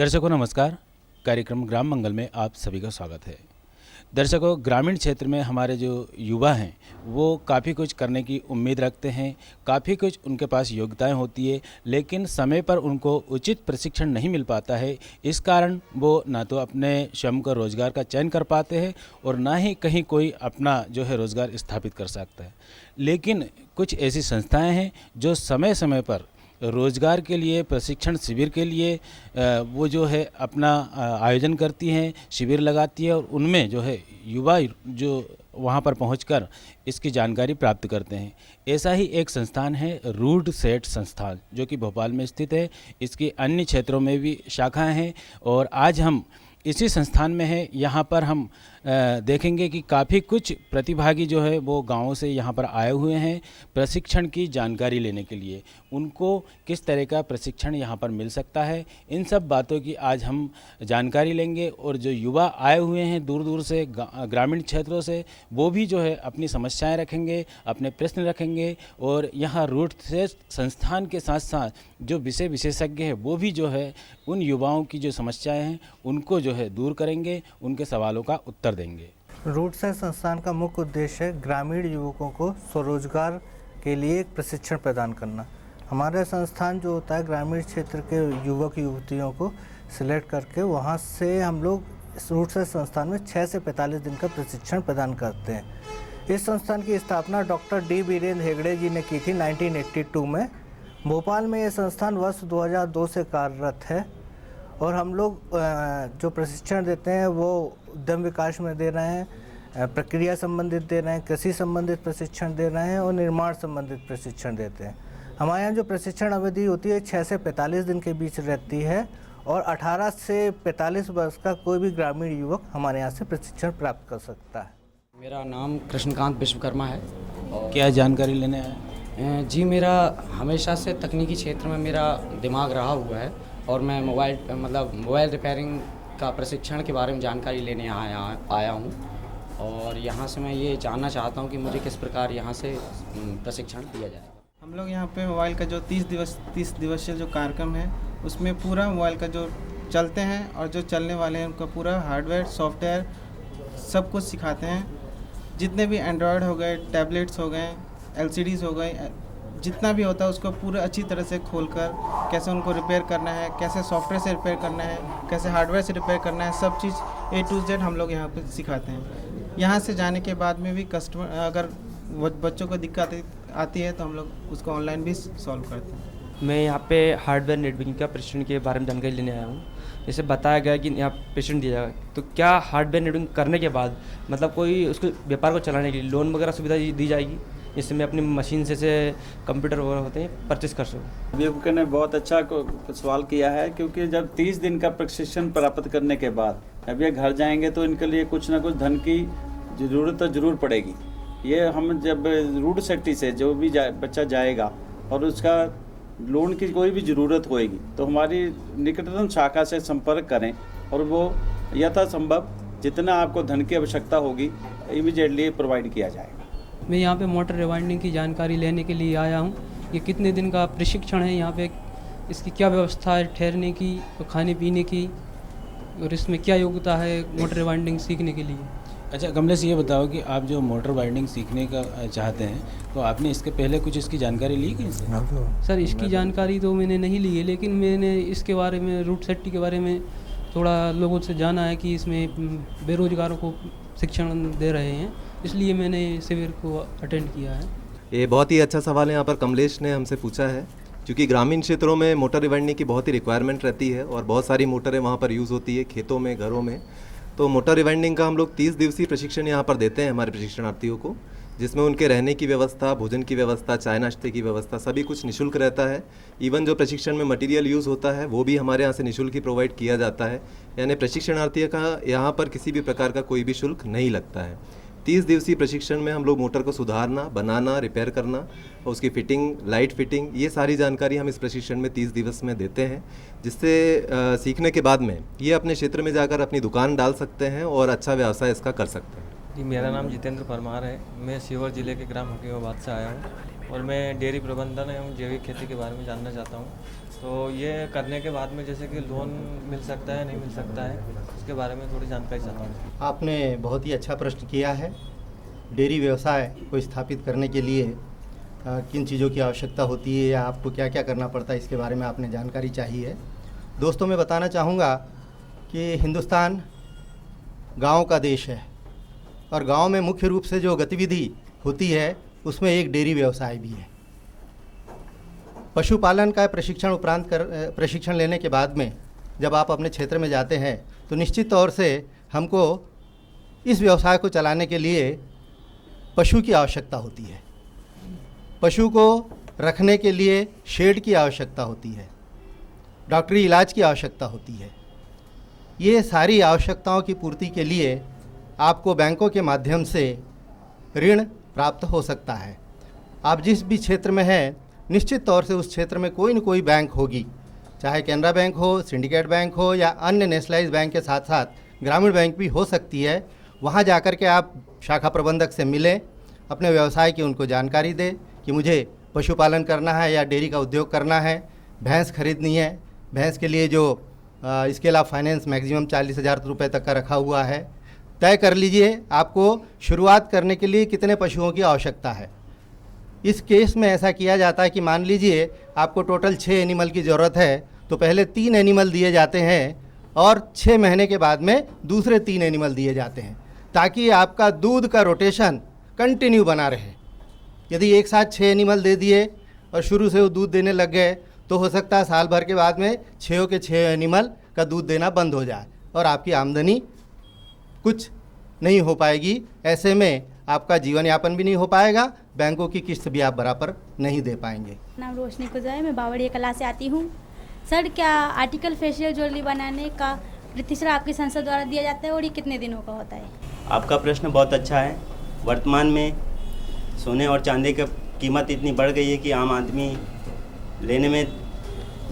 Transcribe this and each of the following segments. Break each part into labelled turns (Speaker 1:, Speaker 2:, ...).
Speaker 1: दर्शकों नमस्कार। कार्यक्रम ग्राम मंगल में आप सभी का स्वागत है। दर्शकों, ग्रामीण क्षेत्र में हमारे जो युवा हैं वो काफ़ी कुछ करने की उम्मीद रखते हैं, काफ़ी कुछ उनके पास योग्यताएं होती है, लेकिन समय पर उनको उचित प्रशिक्षण नहीं मिल पाता है। इस कारण वो ना तो अपने स्वयं का रोज़गार का चयन कर पाते हैं और ना ही कहीं कोई अपना जो है रोज़गार स्थापित कर सकता है। लेकिन कुछ ऐसी संस्थाएं हैं जो समय समय पर रोज़गार के लिए, प्रशिक्षण शिविर के लिए वो जो है अपना आयोजन करती हैं, शिविर लगाती है और उनमें जो है युवा जो वहाँ पर पहुंचकर इसकी जानकारी प्राप्त करते हैं। ऐसा ही एक संस्थान है रूट सेट संस्थान, जो कि भोपाल में स्थित है। इसकी अन्य क्षेत्रों में भी शाखाएं हैं और आज हम इसी संस्थान में है। यहाँ पर हम देखेंगे कि काफ़ी कुछ प्रतिभागी जो है वो गाँवों से यहाँ पर आए हुए हैं प्रशिक्षण की जानकारी लेने के लिए। उनको किस तरह का प्रशिक्षण यहाँ पर मिल सकता है, इन सब बातों की आज हम जानकारी लेंगे। और जो युवा आए हुए हैं दूर दूर से, ग्रामीण क्षेत्रों से, वो भी जो है अपनी समस्याएं रखेंगे, अपने प्रश्न रखेंगे। और यहाँ रूट से संस्थान के साथ साथ जो विषय विशेषज्ञ है वो भी जो है उन युवाओं की जो समस्याएं हैं उनको जो है दूर करेंगे, उनके सवालों का उत्तर देंगे।
Speaker 2: रूट से संस्थान का मुख्य उद्देश्य है ग्रामीण युवकों को स्वरोजगार के लिए एक प्रशिक्षण प्रदान करना। हमारा संस्थान जो होता है ग्रामीण क्षेत्र के युवक युवतियों को सिलेक्ट करके वहाँ से हम लोग इस रूट से संस्थान में 6 से 45 दिन का प्रशिक्षण प्रदान करते हैं। इस संस्थान की स्थापना डॉक्टर डी वीरेंद्र हेगड़े जी ने की थी 1982 में। भोपाल में ये संस्थान वर्ष 2002 से कार्यरत है और हम लोग जो प्रशिक्षण देते हैं वो उद्यम विकास में दे रहे हैं, प्रक्रिया संबंधित दे रहे हैं, कृषि संबंधित प्रशिक्षण दे रहे हैं और निर्माण संबंधित प्रशिक्षण देते हैं। हमारे यहाँ जो प्रशिक्षण अवधि होती है 6 से 45 दिन के बीच रहती है और 18 से 45 वर्ष का कोई भी ग्रामीण युवक हमारे यहाँ से प्रशिक्षण प्राप्त कर सकता है।
Speaker 3: मेरा नाम कृष्णकांत विश्वकर्मा है।
Speaker 1: क्या जानकारी लेने आए?
Speaker 3: जी, मेरा हमेशा से तकनीकी क्षेत्र में मेरा दिमाग रहा हुआ है और मैं मोबाइल रिपेयरिंग का प्रशिक्षण के बारे में जानकारी लेने यहाँ आया हूँ। और यहाँ से मैं ये जानना चाहता हूँ कि मुझे किस प्रकार यहाँ से प्रशिक्षण दिया जाए।
Speaker 4: हम लोग यहाँ पे मोबाइल का जो 30 दिवसीय जो कार्यक्रम है उसमें पूरा मोबाइल का जो चलते हैं और जो चलने वाले हैं उनका पूरा हार्डवेयर सॉफ्टवेयर सब कुछ सिखाते हैं। जितने भी एंड्रॉयड हो गए, टैबलेट्स हो गए, LCDs हो गए, जितना भी होता है उसको पूरा अच्छी तरह से खोलकर कैसे उनको रिपेयर करना है, कैसे सॉफ्टवेयर से रिपेयर करना है, कैसे हार्डवेयर से रिपेयर करना है, सब चीज़ A to Z हम लोग यहाँ पे सिखाते हैं। यहाँ से जाने के बाद में भी कस्टमर अगर बच्चों को दिक्कत आती है तो हम लोग उसको ऑनलाइन भी सॉल्व करते हैं।
Speaker 5: मैं यहाँ पे हार्डवेयर नेटवर्किंग का प्रशिक्षण के बारे में जानकारी लेने आया हूँ। जैसे बताया गया कि यहाँ प्रशिक्षण दिया जाएगा, तो क्या हार्डवेयर नेटवर्किंग करने के बाद कोई उसको व्यापार को चलाने के लिए लोन वगैरह सुविधा दी जाएगी, जिससे मैं अपनी मशीन से कंप्यूटर वगैरह होते हैं परचेस कर सकूँ?
Speaker 6: अभिभावक ने बहुत अच्छा सवाल किया है, क्योंकि जब 30 दिन का प्रशिक्षण प्राप्त करने के बाद अब ये घर जाएंगे तो इनके लिए कुछ ना कुछ धन की ज़रूरत तो ज़रूर पड़ेगी। ये हम जब रूट सेक्टी से जो भी बच्चा जाएगा और उसका लोन की कोई भी ज़रूरत होएगी तो हमारी निकटतम शाखा से संपर्क करें और वो यथासंभव जितना आपको धन की आवश्यकता होगी इमीडिएटली प्रोवाइड किया जाएगा।
Speaker 7: मैं यहाँ पे मोटर रिवाइंडिंग की जानकारी लेने के लिए आया हूँ। ये कितने दिन का प्रशिक्षण है यहाँ पे, इसकी क्या व्यवस्था है ठहरने की और खाने पीने की, और इसमें क्या योग्यता है मोटर रिवाइंडिंग सीखने के लिए?
Speaker 1: अच्छा कमलेश, ये बताओ कि आप जो मोटर वाइंडिंग सीखने का चाहते हैं तो आपने इसके पहले कुछ इसकी जानकारी ली कहीं से?
Speaker 7: सर, इसकी जानकारी तो मैंने नहीं ली है, लेकिन मैंने इसके बारे में रूट सेफ्टी के बारे में थोड़ा लोगों से जाना है कि इसमें बेरोजगारों को शिक्षण दे रहे हैं, इसलिए मैंने शिविर को अटेंड किया है।
Speaker 8: ये बहुत ही अच्छा सवाल है यहाँ पर कमलेश ने हमसे पूछा है, क्योंकि ग्रामीण क्षेत्रों में मोटर रिवाइंडिंग की बहुत ही रिक्वायरमेंट रहती है और बहुत सारी मोटरें वहाँ पर यूज़ होती है, खेतों में, घरों में। तो मोटर रिवाइंडिंग का हम लोग 30 दिवसीय प्रशिक्षण यहाँ पर देते हैं हमारे प्रशिक्षणार्थियों को, जिसमें उनके रहने की व्यवस्था, भोजन की व्यवस्था, चाय नाश्ते की व्यवस्था, सभी कुछ निःशुल्क रहता है। इवन जो प्रशिक्षण में मटेरियल यूज़ होता है वो भी हमारे यहाँ से निःशुल्क ही प्रोवाइड किया जाता है। यानी प्रशिक्षणार्थियों का यहाँ पर किसी भी प्रकार का कोई भी शुल्क नहीं लगता है। 30 दिवसीय प्रशिक्षण में हम लोग मोटर को सुधारना, बनाना, रिपेयर करना और उसकी फिटिंग, लाइट फिटिंग, ये सारी जानकारी हम इस प्रशिक्षण में 30 दिवस में देते हैं, जिससे सीखने के बाद में ये अपने क्षेत्र में जाकर अपनी दुकान डाल सकते हैं और अच्छा व्यवसाय इसका कर सकते हैं।
Speaker 5: जी, मेरा नाम जितेंद्र परमार है। मैं सीहोर जिले के ग्राम हकीमाबाद से आया हूँ
Speaker 9: और मैं डेयरी प्रबंधन एवं जैविक खेती के बारे में जानना चाहता हूँ। तो ये करने के बाद में जैसे कि लोन मिल सकता है, नहीं मिल सकता है, उसके बारे में थोड़ी जानकारी चाहता हूँ।
Speaker 10: आपने बहुत ही अच्छा प्रश्न किया है। डेयरी व्यवसाय को स्थापित करने के लिए किन चीज़ों की आवश्यकता होती है या आपको क्या क्या करना पड़ता है, इसके बारे में आपने जानकारी चाहिए है। दोस्तों, मैं बताना चाहूँगा कि हिंदुस्तान गांव का देश है और गांव में मुख्य रूप से जो गतिविधि होती है उसमें एक डेयरी व्यवसाय भी है। पशुपालन का प्रशिक्षण लेने के बाद में जब आप अपने क्षेत्र में जाते हैं तो निश्चित तौर से हमको इस व्यवसाय को चलाने के लिए पशु की आवश्यकता होती है। पशु को रखने के लिए शेड की आवश्यकता होती है, डॉक्टरी इलाज की आवश्यकता होती है। ये सारी आवश्यकताओं की पूर्ति के लिए आपको बैंकों के माध्यम से ऋण प्राप्त हो सकता है। आप जिस भी क्षेत्र में हैं, निश्चित तौर से उस क्षेत्र में कोई न कोई बैंक होगी, चाहे कैनरा बैंक हो, सिंडिकेट बैंक हो या अन्य नेशनलाइज बैंक के साथ साथ ग्रामीण बैंक भी हो सकती है। वहाँ जाकर के आप शाखा प्रबंधक से मिलें, अपने व्यवसाय की उनको जानकारी दें कि मुझे पशुपालन करना है या डेयरी का उद्योग करना है, भैंस खरीदनी है। भैंस के लिए जो इसके अलावा फाइनेंस मैक्सिमम 40,000 रुपये तक का रखा हुआ है। तय कर लीजिए आपको शुरुआत करने के लिए कितने पशुओं की आवश्यकता है। इस केस में ऐसा किया जाता है कि मान लीजिए आपको टोटल 6 एनिमल की ज़रूरत है, तो पहले 3 एनिमल दिए जाते हैं और 6 महीने के बाद में दूसरे 3 एनिमल दिए जाते हैं, ताकि आपका दूध का रोटेशन कंटिन्यू बना रहे। यदि एक साथ 6 एनिमल दे दिए और शुरू से वो दूध देने लग गए तो हो सकता है साल भर के बाद में 6 के 6 एनिमल का दूध देना बंद हो जाए और आपकी आमदनी कुछ नहीं हो पाएगी। ऐसे में आपका जीवन यापन भी नहीं हो पाएगा, बैंकों की किस्त भी आप बराबर नहीं दे पाएंगे।
Speaker 11: नाम रोशनी कुजरा है, मैं बावड़िया कला से आती हूँ। सर, क्या आर्टिकल फेशियल ज्वेलरी बनाने का प्रतिशत आपकी संस्था द्वारा दिया जाता है और ये कितने दिनों का होता है?
Speaker 12: आपका प्रश्न बहुत अच्छा है। वर्तमान में सोने और चांदी की कीमत इतनी बढ़ गई है कि आम आदमी लेने में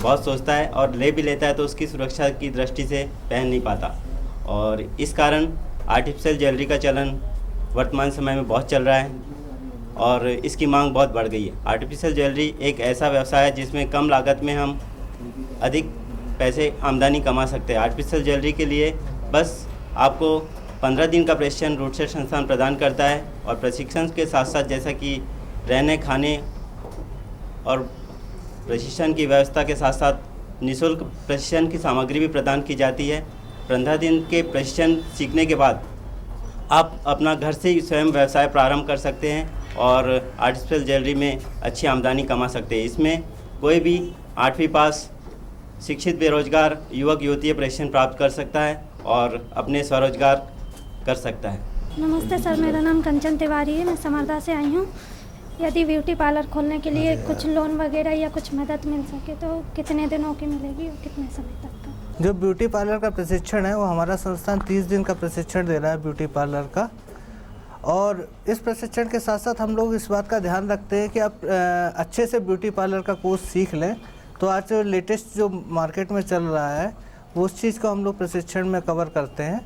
Speaker 12: बहुत सोचता है और ले भी लेता है तो उसकी सुरक्षा की दृष्टि से पहन नहीं पाता, और इस कारण आर्टिफिशियल ज्वेलरी का चलन वर्तमान समय में बहुत चल रहा है और इसकी मांग बहुत बढ़ गई है। आर्टिफिशियल ज्वेलरी एक ऐसा व्यवसाय है जिसमें कम लागत में हम अधिक पैसे आमदनी कमा सकते हैं। आर्टिफिशियल ज्वेलरी के लिए बस आपको 15 दिन का प्रशिक्षण रूटसेट संस्थान प्रदान करता है और प्रशिक्षण के साथ साथ जैसा कि रहने खाने और प्रशिक्षण की व्यवस्था के साथ साथ निःशुल्क प्रशिक्षण की सामग्री भी प्रदान की जाती है। 15 दिन के प्रशिक्षण सीखने के बाद आप अपना घर से ही स्वयं व्यवसाय प्रारंभ कर सकते हैं और आर्टिफिशियल ज्वेलरी में अच्छी आमदनी कमा सकते हैं। इसमें कोई भी 8वीं पास शिक्षित बेरोजगार युवक युवती प्रशिक्षण प्राप्त कर सकता है और अपने स्वरोजगार कर सकता है।
Speaker 13: नमस्ते सर, मेरा नाम कंचन तिवारी है, मैं समरदा से आई हूँ। यदि ब्यूटी पार्लर खोलने के लिए कुछ लोन वगैरह या कुछ मदद मिल सके तो कितने दिनों की मिलेगी और कितने समय तक का?
Speaker 2: जो ब्यूटी पार्लर का प्रशिक्षण है वो हमारा संस्थान 30 दिन का प्रशिक्षण दे रहा है ब्यूटी पार्लर का। और इस प्रशिक्षण के साथ साथ हम लोग इस बात का ध्यान रखते हैं कि आप अच्छे से ब्यूटी पार्लर का कोर्स सीख लें। तो आज जो लेटेस्ट जो मार्केट में चल रहा है वो उस चीज़ को हम लोग प्रशिक्षण में कवर करते हैं।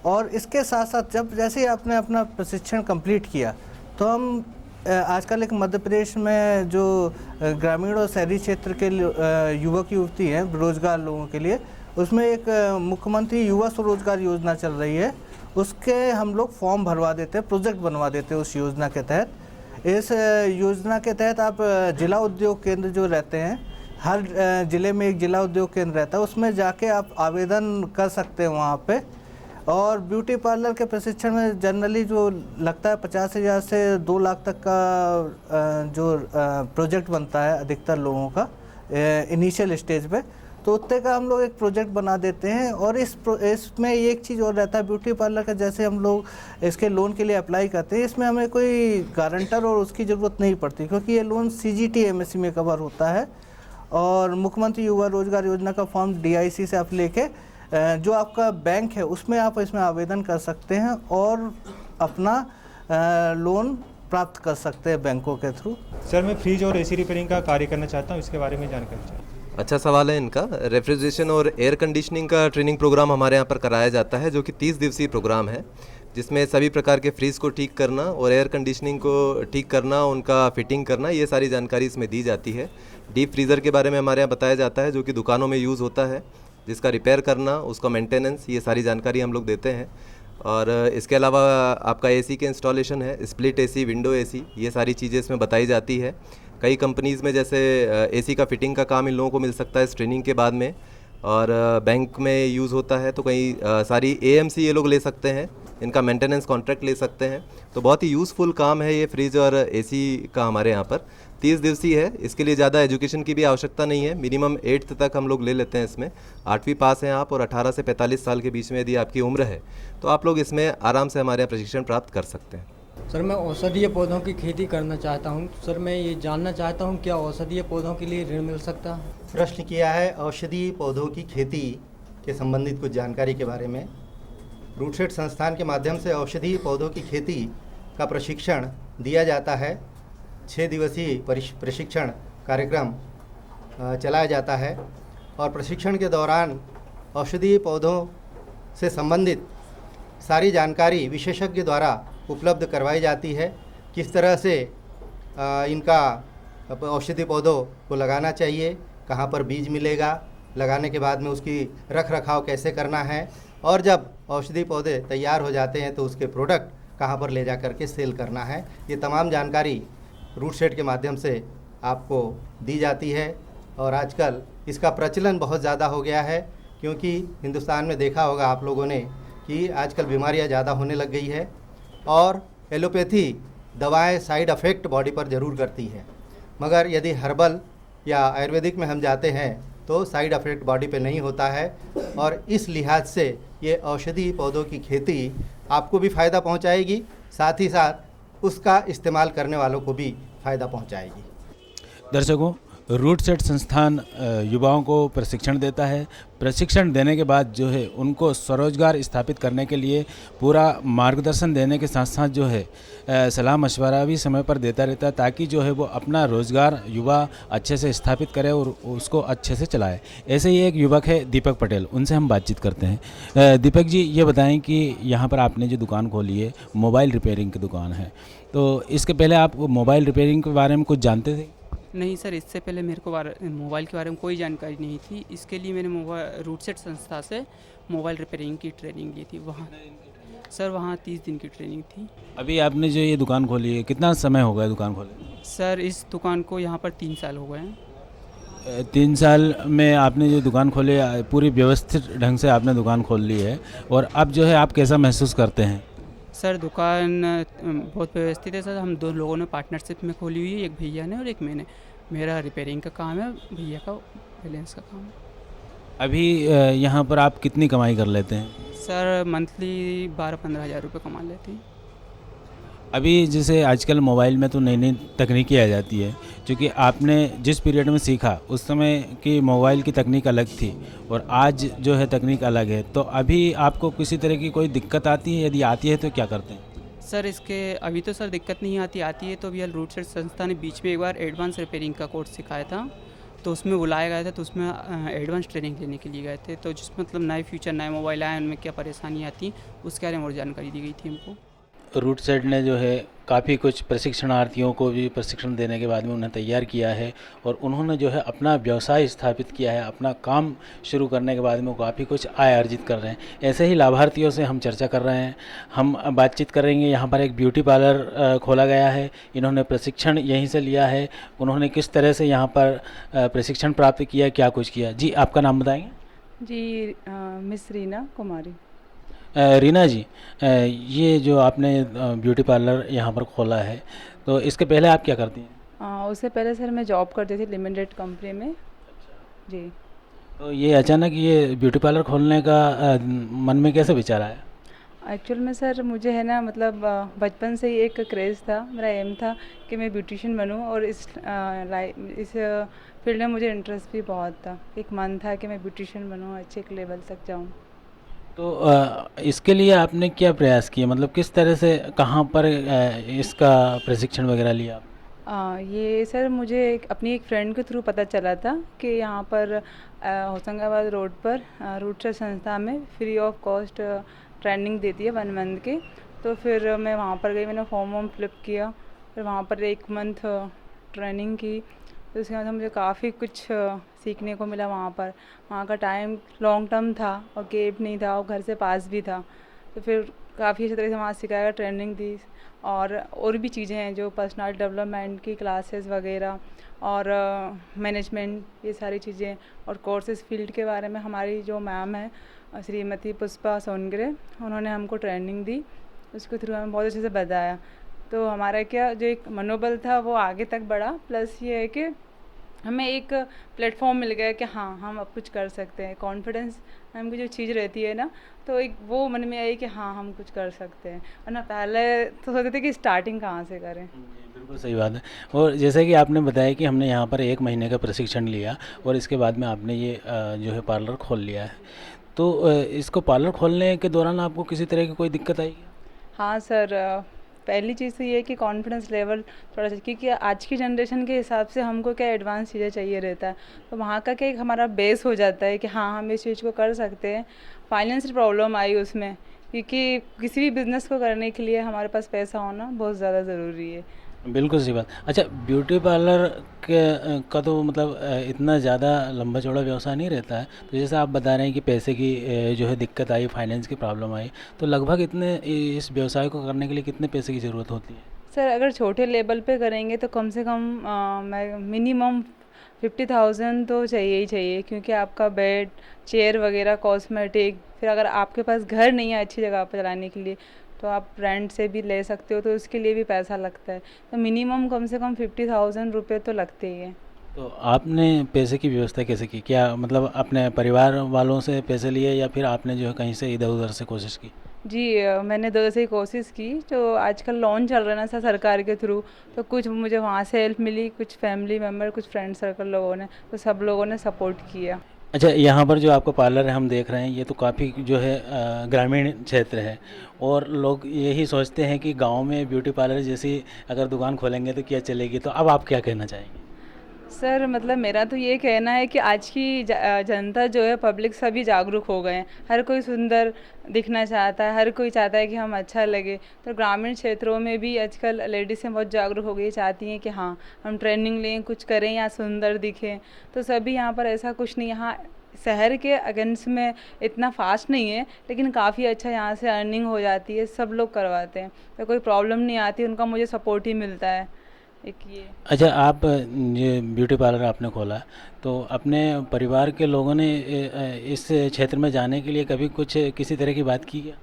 Speaker 2: और इसके साथ साथ जब जैसे ही आपने अपना प्रशिक्षण कंप्लीट किया तो हम आजकल एक मध्य प्रदेश में जो ग्रामीण और शहरी क्षेत्र के युवक युवती हैं बेरोजगार लोगों के लिए, उसमें एक मुख्यमंत्री युवा स्वरोजगार योजना चल रही है, उसके हम लोग फॉर्म भरवा देते हैं, प्रोजेक्ट बनवा देते हैं उस योजना के तहत। इस योजना के तहत आप जिला उद्योग केंद्र जो रहते हैं, हर ज़िले में एक जिला उद्योग केंद्र रहता है, उसमें जाके आप आवेदन कर सकते हैं वहाँ पे। और ब्यूटी पार्लर के प्रशिक्षण में जनरली जो लगता है 50,000 से 2 लाख तक का जो प्रोजेक्ट बनता है अधिकतर लोगों का इनिशियल स्टेज पे, तो उतने का हम लोग एक प्रोजेक्ट बना देते हैं। और इसमें एक चीज़ और रहता है ब्यूटी पार्लर का, जैसे हम लोग इसके लोन के लिए अप्लाई करते हैं, इसमें हमें कोई गारंटर और उसकी ज़रूरत नहीं पड़ती, क्योंकि ये लोन CGT MSc में कवर होता है। और मुख्यमंत्री युवा रोजगार योजना का फॉर्म DIC से आप लेके जो आपका बैंक है उसमें आप इसमें आवेदन कर सकते हैं और अपना लोन प्राप्त कर सकते हैं बैंकों के थ्रू।
Speaker 14: सर, मैं फ्रिज और AC रिपेयरिंग का कार्य करना चाहता हूँ, इसके बारे में जानकारी चाहिए।
Speaker 8: अच्छा सवाल है इनका। रेफ्रिजरेशन और एयर कंडीशनिंग का ट्रेनिंग प्रोग्राम हमारे यहाँ पर कराया जाता है, जो कि 30 दिवसीय प्रोग्राम है, जिसमें सभी प्रकार के फ्रीज को ठीक करना और एयर कंडीशनिंग को ठीक करना, उनका फिटिंग करना, ये सारी जानकारी इसमें दी जाती है। डीप फ्रीज़र के बारे में हमारे यहाँ बताया जाता है, जो कि दुकानों में यूज़ होता है, जिसका रिपेयर करना, उसका मेंटेनेंस, ये सारी जानकारी हम लोग देते हैं। और इसके अलावा आपका एसी के इंस्टॉलेशन है, स्प्लिट एसी, विंडो एसी, ये सारी चीज़ें इसमें बताई जाती है। कई कंपनीज़ में जैसे एसी का फिटिंग का काम इन लोगों को मिल सकता है ट्रेनिंग के बाद में, और बैंक में यूज़ होता है तो कई सारी एएमसी ये लोग ले सकते हैं, इनका मेंटेनेंस कॉन्ट्रैक्ट ले सकते हैं। तो बहुत ही यूज़फुल काम है ये फ्रिज और एसी का हमारे यहाँ पर। 30 दिवसीय है, इसके लिए ज़्यादा एजुकेशन की भी आवश्यकता नहीं है। मिनिमम 8th तक हम लोग ले लेते हैं इसमें। 8वीं पास हैं आप और 18 से 45 साल के बीच में यदि आपकी उम्र है तो आप लोग इसमें आराम से हमारे यहाँ प्रशिक्षण प्राप्त कर सकते हैं।
Speaker 15: सर, मैं औषधीय पौधों की खेती करना चाहता हूँ। सर, मैं ये जानना चाहता हूँ क्या औषधीय पौधों के लिए ऋण मिल सकता है?
Speaker 10: प्रश्न किया है औषधीय पौधों की खेती के संबंधित कुछ जानकारी के बारे में। रूटसेट संस्थान के माध्यम से औषधीय पौधों की खेती का प्रशिक्षण दिया जाता है। 6 दिवसीय प्रशिक्षण कार्यक्रम चलाया जाता है और प्रशिक्षण के दौरान औषधीय पौधों से संबंधित सारी जानकारी विशेषज्ञ द्वारा उपलब्ध करवाई जाती है। किस तरह से इनका औषधीय पौधों को लगाना चाहिए, कहाँ पर बीज मिलेगा, लगाने के बाद में उसकी रख रखाव कैसे करना है, और जब औषधीय पौधे तैयार हो जाते हैं तो उसके प्रोडक्ट कहाँ पर ले जा कर के सेल करना है, ये तमाम जानकारी रूटसेट के माध्यम से आपको दी जाती है। और आजकल इसका प्रचलन बहुत ज़्यादा हो गया है, क्योंकि हिंदुस्तान में देखा होगा आप लोगों ने कि आजकल बीमारियां ज़्यादा होने लग गई है और एलोपैथी दवाएं साइड इफ़ेक्ट बॉडी पर ज़रूर करती है, मगर यदि हर्बल या आयुर्वेदिक में हम जाते हैं तो साइड इफ़ेक्ट बॉडी पे नहीं होता है। और इस लिहाज से ये औषधीय पौधों की खेती आपको भी फ़ायदा पहुंचाएगी, साथ ही साथ उसका इस्तेमाल करने वालों को भी फ़ायदा पहुंचाएगी।
Speaker 1: दर्शकों, रूटसेट संस्थान युवाओं को प्रशिक्षण देता है। प्रशिक्षण देने के बाद जो है उनको स्वरोजगार स्थापित करने के लिए पूरा मार्गदर्शन देने के साथ साथ जो है सलाह मशवरा भी समय पर देता रहता है, ताकि जो है वो अपना रोज़गार युवा अच्छे से स्थापित करे और उसको अच्छे से चलाए। ऐसे ही एक युवक है दीपक पटेल, उनसे हम बातचीत करते हैं। दीपक जी, ये बताएं कि यहाँ पर आपने जो दुकान खोली है, मोबाइल रिपेयरिंग की दुकान है, तो इसके पहले आप मोबाइल रिपेयरिंग के बारे में कुछ जानते थे?
Speaker 16: नहीं सर, इससे पहले मेरे को मोबाइल के बारे में कोई जानकारी नहीं थी। इसके लिए मैंने रूटसेट संस्था से मोबाइल रिपेयरिंग की ट्रेनिंग ली थी। वहाँ 30 दिन की ट्रेनिंग थी।
Speaker 1: अभी आपने जो ये दुकान खोली है, कितना समय हो गया दुकान खोले?
Speaker 16: सर, इस दुकान को यहाँ पर 3 साल हो गए हैं।
Speaker 1: 3 साल में आपने जो दुकान खोली, पूरी व्यवस्थित ढंग से आपने दुकान खोल ली है, और अब जो है आप कैसा महसूस करते हैं?
Speaker 16: सर, दुकान बहुत व्यवस्थित है सर। हम 2 लोगों ने पार्टनरशिप में खोली हुई है, एक भैया ने और एक मैंने। मेरा रिपेयरिंग का काम है, भैया का बैलेंस का काम है।
Speaker 1: अभी यहाँ पर आप कितनी कमाई कर लेते हैं?
Speaker 16: सर, मंथली 12-15 हज़ार रुपये कमा लेते हैं।
Speaker 1: अभी जैसे आजकल मोबाइल में तो नई नई तकनीकी आ जाती है, क्योंकि आपने जिस पीरियड में सीखा उस समय की मोबाइल की तकनीक अलग थी और आज जो है तकनीक अलग है, तो अभी आपको किसी तरह की कोई दिक्कत आती है? यदि आती है तो क्या करते हैं?
Speaker 16: सर, इसके अभी तो सर दिक्कत नहीं आती है तो अभी रूटसेट संस्था ने बीच में एक बार एडवांस रिपेयरिंग का कोर्स सिखाया था, तो उसमें बुलाया गया था, तो उसमें एडवांस ट्रेनिंग लेने के लिए गए थे। तो जिस मतलब नए फ्यूचर नए मोबाइल आए, उनमें क्या परेशानी आती उसके बारे में और जानकारी दी गई थी हमको।
Speaker 1: रूटसेट ने जो है काफ़ी कुछ प्रशिक्षणार्थियों को भी प्रशिक्षण देने के बाद में उन्हें तैयार किया है, और उन्होंने जो है अपना व्यवसाय स्थापित किया है। अपना काम शुरू करने के बाद में वो काफ़ी कुछ आय अर्जित कर रहे हैं। ऐसे ही लाभार्थियों से हम चर्चा कर रहे हैं। हम बातचीत करेंगे। यहाँ पर एक ब्यूटी पार्लर खोला गया है, इन्होंने प्रशिक्षण यहीं से लिया है। उन्होंने किस तरह से यहाँ पर प्रशिक्षण प्राप्त किया, क्या कुछ किया। जी, आपका नाम बताएँगे?
Speaker 17: जी, मिस रीना कुमारी।
Speaker 1: रीना जी, ये जो आपने ब्यूटी पार्लर यहाँ पर खोला है, तो इसके पहले आप क्या करती हैं?
Speaker 17: उससे पहले सर मैं जॉब करती थी लिमिटेड कंपनी में। जी।
Speaker 1: तो ये अचानक ये ब्यूटी पार्लर खोलने का मन में कैसे विचार आया?
Speaker 17: एक्चुअल में सर मुझे है ना, मतलब बचपन से ही एक क्रेज़ था, मेरा एम था कि मैं ब्यूटिशियन बनूं, और इस फील्ड में मुझे इंटरेस्ट भी बहुत था। एक मन था कि मैं ब्यूटिशियन बनूं, अच्छे एक लेवल तक जाऊं।
Speaker 1: तो इसके लिए आपने क्या प्रयास किए, मतलब किस तरह से, कहाँ पर इसका प्रशिक्षण वगैरह लिया आप?
Speaker 17: ये सर मुझे अपनी एक फ्रेंड के थ्रू पता चला था कि यहाँ पर होशंगाबाद रोड पर रूटसेट संस्था में फ्री ऑफ कॉस्ट ट्रेनिंग देती है 1 मंथ के। तो फिर मैं वहाँ पर गई, मैंने फॉर्म वॉर्म फिलअप किया, फिर वहाँ पर 1 मंथ ट्रेनिंग की। तो उसके बाद मुझे काफ़ी कुछ सीखने को मिला वहाँ पर। वहाँ का टाइम लॉन्ग टर्म था और गैप नहीं था और घर से पास भी था, तो फिर काफ़ी अच्छी तरह से वहाँ सिखाया, ट्रेनिंग दी। और भी चीज़ें हैं जो पर्सनल डेवलपमेंट की क्लासेस वगैरह और मैनेजमेंट, ये सारी चीज़ें और कोर्सेज फील्ड के बारे में हमारी जो मैम है श्रीमती पुष्पा सोनग्रे, उन्होंने हमको ट्रेनिंग दी, उसके थ्रू हमें बहुत अच्छे से बताया। तो हमारा क्या जो एक मनोबल था वो आगे तक बढ़ा, प्लस ये है कि हमें एक प्लेटफॉर्म मिल गया कि हाँ हम अब कुछ कर सकते हैं। कॉन्फिडेंस नाम की जो चीज़ रहती है ना, तो एक वो मन में आई कि हाँ हम कुछ कर सकते हैं, वरना पहले तो सोचते थे कि स्टार्टिंग कहाँ से करें।
Speaker 1: बिल्कुल सही बात है। और जैसे कि आपने बताया कि हमने यहाँ पर 1 महीने का प्रशिक्षण लिया और इसके बाद में आपने ये जो है पार्लर खोल लिया है, तो इसको पार्लर खोलने के दौरान आपको किसी तरह की कोई दिक्कत आई?
Speaker 17: हाँ सर, पहली चीज़ तो ये है कि कॉन्फिडेंस लेवल थोड़ा सा, क्योंकि आज की जनरेशन के हिसाब से हमको क्या एडवांस चीज़ें चाहिए रहता है, तो वहाँ का क्या एक हमारा बेस हो जाता है कि हाँ हम इस चीज़ को कर सकते हैं। फाइनेंशियल प्रॉब्लम आई उसमें, क्योंकि किसी भी बिज़नेस को करने के लिए हमारे पास पैसा होना बहुत ज़्यादा ज़रूरी है।
Speaker 1: बिल्कुल सही बात। अच्छा, ब्यूटी पार्लर का तो मतलब इतना ज़्यादा लंबा चौड़ा व्यवसाय नहीं रहता है, तो जैसे आप बता रहे हैं कि पैसे की जो है दिक्कत आई, फाइनेंस की प्रॉब्लम आई, तो लगभग इतने इस व्यवसाय को करने के लिए कितने पैसे की ज़रूरत होती है?
Speaker 17: सर अगर छोटे लेवल पे करेंगे तो कम से कम मिनिमम 50,000 तो चाहिए ही चाहिए, क्योंकि आपका बेड, चेयर वगैरह, कॉस्मेटिक, फिर अगर आपके पास घर नहीं है अच्छी जगह पर चलाने के लिए तो आप रेंट से भी ले सकते हो, तो उसके लिए भी पैसा लगता है। तो मिनिमम कम से कम 50,000 रुपये तो लगते ही हैं।
Speaker 1: तो आपने पैसे की व्यवस्था कैसे की? क्या मतलब अपने परिवार वालों से पैसे लिए या फिर आपने जो है कहीं से इधर उधर से कोशिश की?
Speaker 17: जी मैंने 2 से ही कोशिश की। जो आजकल लोन चल रहा है ना सर सरकार के थ्रू, तो कुछ मुझे वहाँ से हेल्प मिली, कुछ फैमिली मेम्बर, कुछ फ्रेंड सर्कल लोगों ने, तो सब लोगों ने सपोर्ट किया।
Speaker 1: अच्छा, यहाँ पर जो आपका पार्लर है हम देख रहे हैं, ये तो काफ़ी जो है ग्रामीण क्षेत्र है और लोग यही सोचते हैं कि गांव में ब्यूटी पार्लर जैसी अगर दुकान खोलेंगे तो क्या चलेगी, तो अब आप क्या कहना चाहेंगे?
Speaker 17: सर मतलब मेरा तो ये कहना है कि आज की जनता जो है, पब्लिक सभी जागरूक हो गए हैं। हर कोई सुंदर दिखना चाहता है, हर कोई चाहता है कि हम अच्छा लगे। तो ग्रामीण क्षेत्रों में भी आजकल लेडीज़ें बहुत जागरूक हो गई, चाहती हैं कि हाँ हम ट्रेनिंग लें, कुछ करें या सुंदर दिखें। तो सभी यहाँ पर ऐसा कुछ नहीं, यहाँ शहर के अगेंस्ट में इतना फास्ट नहीं है, लेकिन काफ़ी अच्छा यहाँ से अर्निंग हो जाती है, सब लोग करवाते हैं, तो कोई प्रॉब्लम नहीं आती, उनका मुझे सपोर्ट ही मिलता है। एक ये।
Speaker 1: अच्छा, आप ये ब्यूटी पार्लर आपने खोला, तो अपने परिवार के लोगों ने इस क्षेत्र में जाने के लिए कभी कुछ किसी तरह की बात की क्या?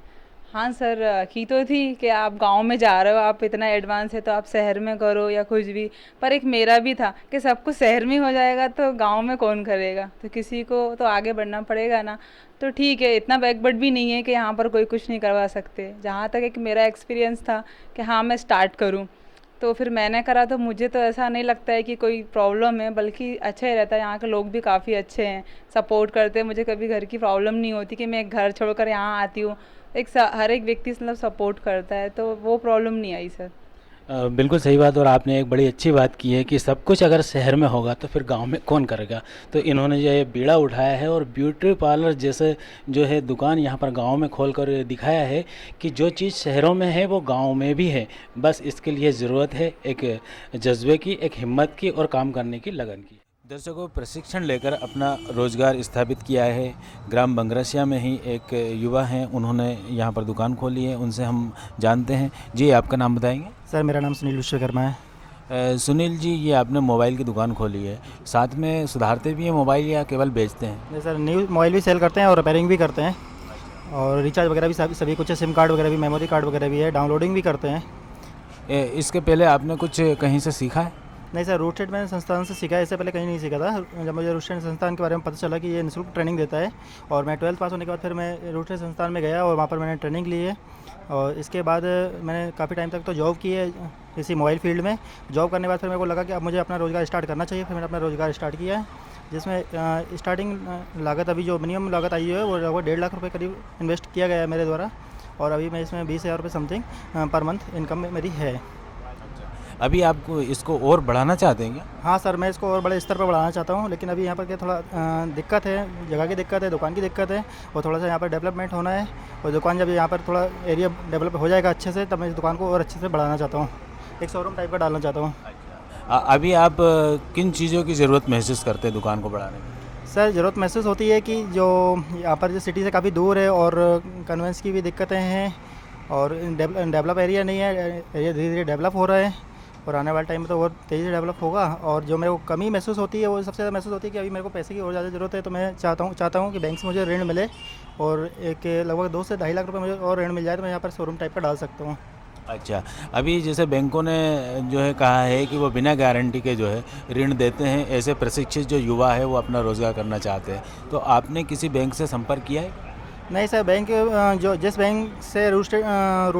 Speaker 17: हाँ सर, की तो थी कि आप गांव में जा रहे हो, आप इतना एडवांस है तो आप शहर में करो या कुछ भी, पर एक मेरा भी था कि सब कुछ शहर में हो जाएगा तो गांव में कौन करेगा, तो किसी को तो आगे बढ़ना पड़ेगा ना। तो ठीक है, इतना बैकवर्ड भी नहीं है कि यहाँ पर कोई कुछ नहीं करवा सकते। जहाँ तक एक मेरा एक्सपीरियंस था कि हाँ मैं स्टार्ट करूँ, तो फिर मैंने करा, तो मुझे तो ऐसा नहीं लगता है कि कोई प्रॉब्लम है, बल्कि अच्छा ही रहता है। यहाँ के लोग भी काफ़ी अच्छे हैं, सपोर्ट करते हैं, मुझे कभी घर की प्रॉब्लम नहीं होती कि मैं घर छोड़कर यहाँ आती हूँ। हर एक व्यक्ति मतलब सपोर्ट करता है, तो वो प्रॉब्लम नहीं आई सर।
Speaker 1: बिल्कुल सही बात। और आपने एक बड़ी अच्छी बात की है कि सब कुछ अगर शहर में होगा तो फिर गांव में कौन करेगा, तो इन्होंने जो है बीड़ा उठाया है और ब्यूटी पार्लर जैसे जो है दुकान यहाँ पर गांव में खोल कर दिखाया है कि जो चीज़ शहरों में है वो गांव में भी है। बस इसके लिए ज़रूरत है एक जज्बे की, एक हिम्मत की और काम करने की लगन की। दर्शकों, प्रशिक्षण लेकर अपना रोज़गार स्थापित किया है। ग्राम बंगरसिया में ही एक युवा हैं, उन्होंने यहाँ पर दुकान खोली है, उनसे हम जानते हैं। जी, आपका नाम बताएंगे?
Speaker 18: सर मेरा नाम सुनील विश्वकर्मा है।
Speaker 1: सुनील जी, ये आपने मोबाइल की दुकान खोली है, साथ में सुधारते भी हैं मोबाइल या केवल बेचते हैं?
Speaker 18: नहीं सर, न्यू मोबाइल भी सेल करते हैं और रिपेयरिंग भी करते हैं, और रिचार्ज वगैरह भी सभी कुछ है, सिम कार्ड वगैरह भी, मेमोरी कार्ड वगैरह भी है, डाउनलोडिंग भी करते हैं।
Speaker 1: इसके पहले आपने कुछ कहीं से सीखा है?
Speaker 18: नहीं सर, रूट सेट मैंने संस्थान से सीखा है, इससे पहले कहीं नहीं सीखा था। जब मुझे रूट सेट संस्थान के बारे में पता चला कि ये निःशुल्क ट्रेनिंग देता है, और मैं 12th पास होने के बाद फिर मैं रूट सेट संस्थान में गया और वहाँ पर मैंने ट्रेनिंग ली है। और इसके बाद मैंने काफ़ी टाइम तक तो जॉब की है इसी मोबाइल फील्ड में। जॉब करने के बाद फिर मेरे को लगा कि अब मुझे अपना रोज़गार स्टार्ट करना चाहिए, फिर मैंने अपना रोज़गार स्टार्ट किया है, जिसमें स्टार्टिंग लागत अभी जो मिनिमम लागत आई है वो लगभग 1.5 लाख रुपये करीब इन्वेस्ट किया गया है मेरे द्वारा, और अभी मैं इसमें 20,000 रुपये समथिंग पर मंथ इनकम मेरी है।
Speaker 1: अभी आप इसको और बढ़ाना चाहते हैं क्या?
Speaker 18: हाँ सर, मैं इसको और बड़े स्तर पर बढ़ाना चाहता हूँ, लेकिन अभी यहाँ पर क्या थोड़ा दिक्कत है, जगह की दिक्कत है, दुकान की दिक्कत है, और थोड़ा सा यहाँ पर डेवलपमेंट होना है। और दुकान जब यहाँ पर थोड़ा एरिया डेवलप हो जाएगा अच्छे से, तब मैं इस दुकान को और अच्छे से बढ़ाना चाहता हूँ, एक शोरूम टाइप का डालना चाहता हूँ।
Speaker 1: अभी आप किन चीज़ों की ज़रूरत महसूस करते हैं दुकान को बढ़ाने में?
Speaker 18: सर, ज़रूरत महसूस होती है कि जो यहाँ पर जो सिटी से काफ़ी दूर है और कन्वेंस की भी दिक्कतें हैं, और डेवलप एरिया नहीं है, एरिया धीरे धीरे डेवलप हो रहा है, और आने वाले टाइम में तो और तेज़ी से डेवलप होगा। और जो मेरे को कमी महसूस होती है वो सबसे ज़्यादा महसूस होती है कि अभी मेरे को पैसे की और ज़्यादा ज़रूरत है। तो मैं चाहता हूँ कि बैंक से मुझे ऋण मिले, और एक लगभग 2 से 2.5 लाख रुपये मुझे और ऋण मिल जाए, तो मैं यहाँ पर शोरूम टाइप का डाल सकता हूँ।
Speaker 1: अच्छा, अभी जैसे बैंकों ने जो है कहा है कि वो बिना गारंटी के जो है ऋण देते हैं, ऐसे प्रशिक्षित जो युवा है वो अपना रोज़गार करना चाहते हैं, तो आपने किसी बैंक से संपर्क किया है?
Speaker 18: नहीं सर, बैंक जो जिस बैंक से रूट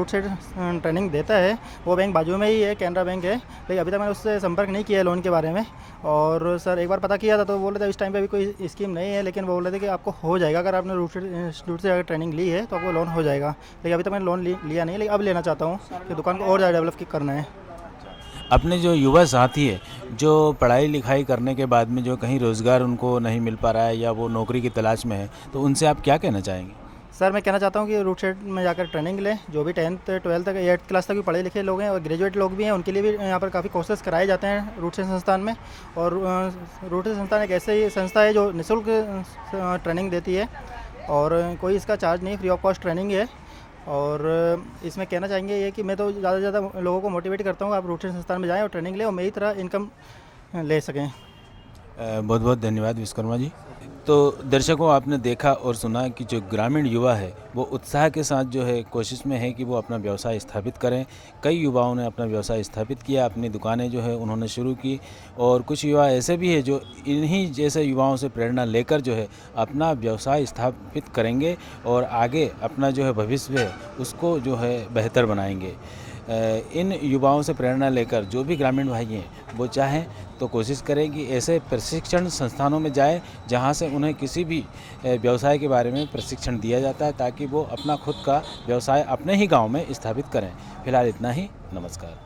Speaker 18: से ट्रेनिंग देता है वो बैंक बाजू में ही है, कैनरा बैंक है, लेकिन अभी तक मैंने उससे संपर्क नहीं किया है लोन के बारे में। और सर एक बार पता किया था तो बोल रहे थे इस टाइम पे अभी कोई स्कीम नहीं है, लेकिन वो बोल रहे थे कि आपको हो जाएगा, अगर आपने रूट से अगर ट्रेनिंग ली है तो आपको लोन हो जाएगा। लेकिन अभी तक मैंने लोन लिया नहीं, लेकिन अब लेना चाहता हूँ कि दुकान को और ज़्यादा डेवलप करना है।
Speaker 1: अपने जो युवा साथी है जो पढ़ाई लिखाई करने के बाद में जो कहीं रोज़गार उनको नहीं मिल पा रहा है या वो नौकरी की तलाश में है, तो उनसे आप क्या कहना चाहेंगे?
Speaker 18: सर मैं कहना चाहता हूँ कि रूट सेट में जाकर ट्रेनिंग लें, जो भी 10th 12th तक 8th क्लास तक भी पढ़े लिखे लोग हैं और ग्रेजुएट लोग भी हैं, उनके लिए भी यहाँ पर काफ़ी कोर्सेज कराए जाते हैं रूट सेट संस्थान में। और रूट सेट संस्थान एक ऐसे ही संस्था है जो निःशुल्क ट्रेनिंग देती है, और कोई इसका चार्ज नहीं, फ्री ऑफ कॉस्ट ट्रेनिंग है। और इसमें कहना चाहेंगे ये कि मैं तो ज़्यादा से ज़्यादा लोगों को मोटिवेट करता हूँ आप रूट सेट संस्थान में जाएँ और ट्रेनिंग लें और मेरी तरह इनकम ले सकें।
Speaker 1: बहुत बहुत धन्यवाद विश्वकर्मा जी। तो दर्शकों, आपने देखा और सुना कि जो ग्रामीण युवा है वो उत्साह के साथ जो है कोशिश में है कि वो अपना व्यवसाय स्थापित करें। कई युवाओं ने अपना व्यवसाय स्थापित किया, अपनी दुकानें जो है उन्होंने शुरू की, और कुछ युवा ऐसे भी है जो इन्हीं जैसे युवाओं से प्रेरणा लेकर जो है अपना व्यवसाय स्थापित करेंगे और आगे अपना जो है भविष्य है उसको जो है बेहतर बनाएंगे। इन युवाओं से प्रेरणा लेकर जो भी ग्रामीण भाई हैं वो चाहें तो कोशिश करें कि ऐसे प्रशिक्षण संस्थानों में जाएं जहां से उन्हें किसी भी व्यवसाय के बारे में प्रशिक्षण दिया जाता है, ताकि वो अपना खुद का व्यवसाय अपने ही गांव में स्थापित करें। फिलहाल इतना ही, नमस्कार।